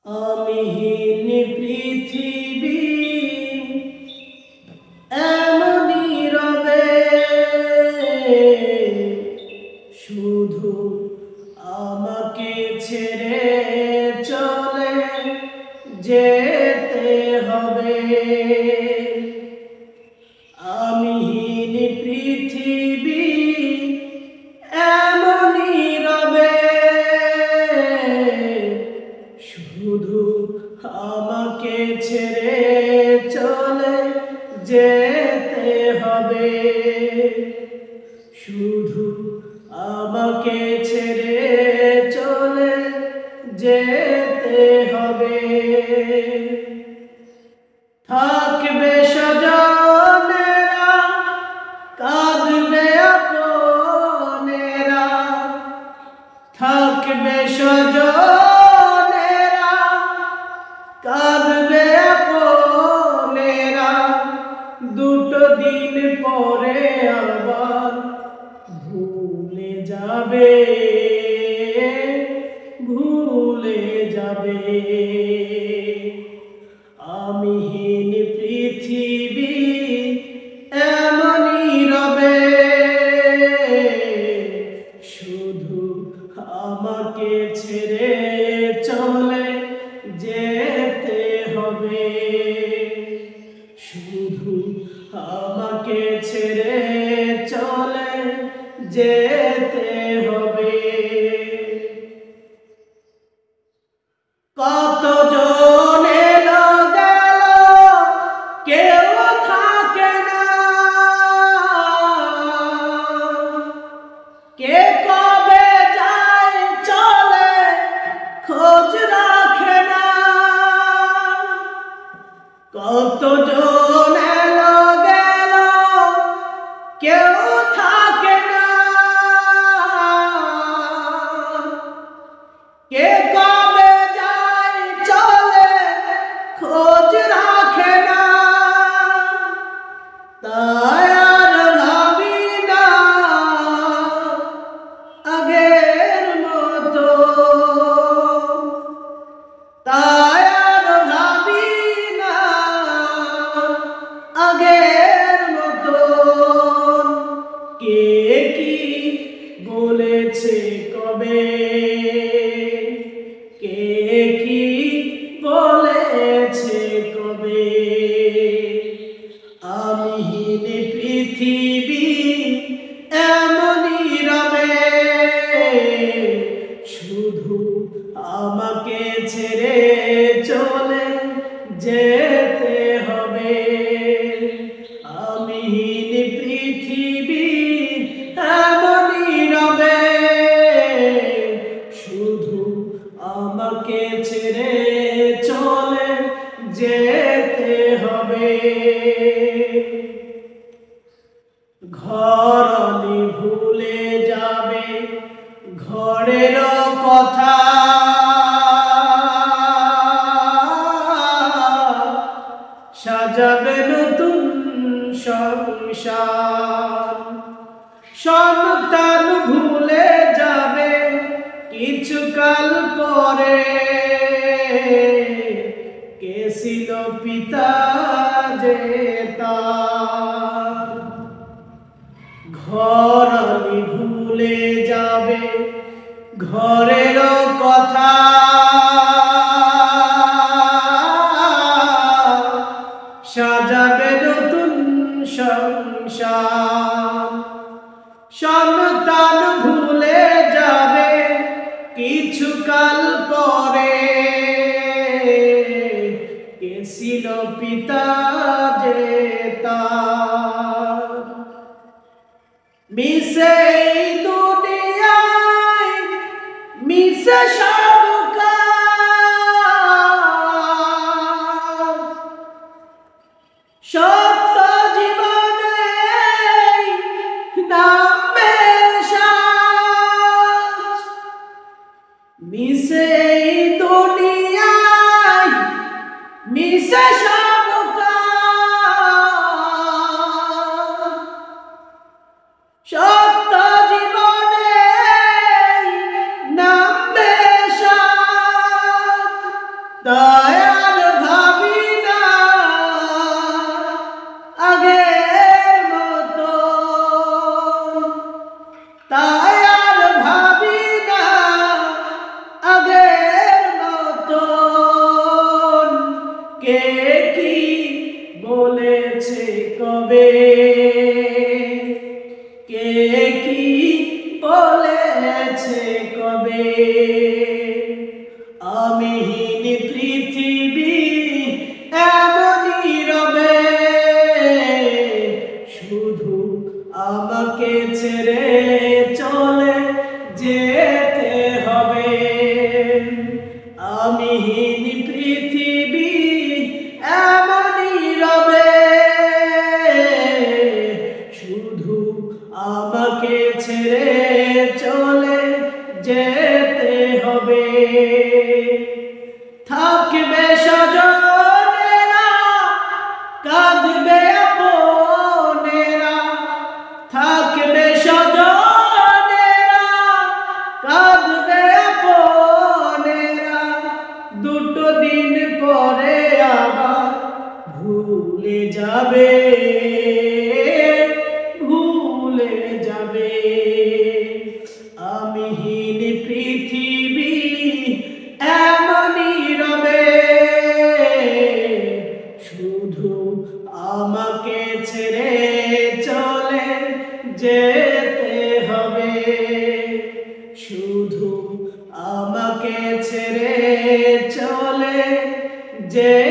আমিহীন পৃথিবী এমনই রবে, শুধু আমাকে ছেড়ে চলে যেতে হবে। আমিহীন পৃথিবী এমনই রবে, শুধু আমাকে ছেড়ে চলে যেতে হবে। শুধু আমাকে ছেড়ে চলে যেতে হবে। থাকবে স্বজনেরা, কাঁদবে আপনেরা। থাকবে স্বজনেরা, কাঁদবে আপনেরা। দুটো দিন পরে আবার ভুলে যাবে, ভুলে যাবে। আমিহীন পৃথিবী এমনই রবে, শুধু আমাকে ছেড়ে চলে যেতে হবে। শুধু আমাকে ছেড়ে চলে যেতে হবে। কতজন এলো গেল, কেউ থাকে না। কে কবে যায় চলে খোঁজ রাখে না। কতজন এলো গেল, কেউ থাকে না। কে কবে যায় চলে খোঁজ রাখে না। তাই আর ভাবি না আগের মতো, তাই আর ভাবি না আগের মতো। কে কি বলেছে কবে, কে কি বলেছে কবে। আমিহীন পৃথিবী এমনই রবে, শুধু আমাকে ছেড়ে চলে যেতে হবে। আমিহীন পৃথিবী এমনই রবে, শুধু আমাকে ছেড়ে চলে যেতে হবে। ঘরনি ভুলে যাবে ঘরের কথা, সাজাবে নতুন সংসার। সন্তান ভুলে যাবে কিছুকাল পরে, কে ছিল পিতা যে তার। ঘরনি ভুলে যাবে ঘরের কথা, সাজাবে নতুন সংসার। সন্তান ভুলে যাবে কিছুকাল পরে, কে ছিল পিতা যে তার। মিশে এই দুনিয়ায় মিশে সব কাজ, সত্য জীবনে নামবে সাজ। মিশে এই দুনিয়ায় মিশে সব কাজ, সত্য জীবনে নামবে সাজ। তাই আর ভাবি না আগের মতো, তাই আর ভাবি না আগের মতো। কে কি বলেছে কবে, কে কি বলেছে কবে, আমিহীন পৃথিবী এমনই রবে, শুধু আমাকে ছেড়ে চলে যেতে হবে। আমিহীন পৃথিবী এমনই রবে, শুধু আমাকে ছেড়ে চলে যেতে হবে। থাকবে স্বজনেরা, কাঁদবে আপনেরা, থাকবে স্বজনেরা, কাঁদবে আপনেরা, দুটো দিন পরে আবার ভুলে যাবে, ভুলে যাবে। আমিহীন পৃথিবী এমনই রবে, শুধু আমাকে ছেড়ে চলে যেতে হবে, শুধু আমাকে ছেড়ে চলে যেতে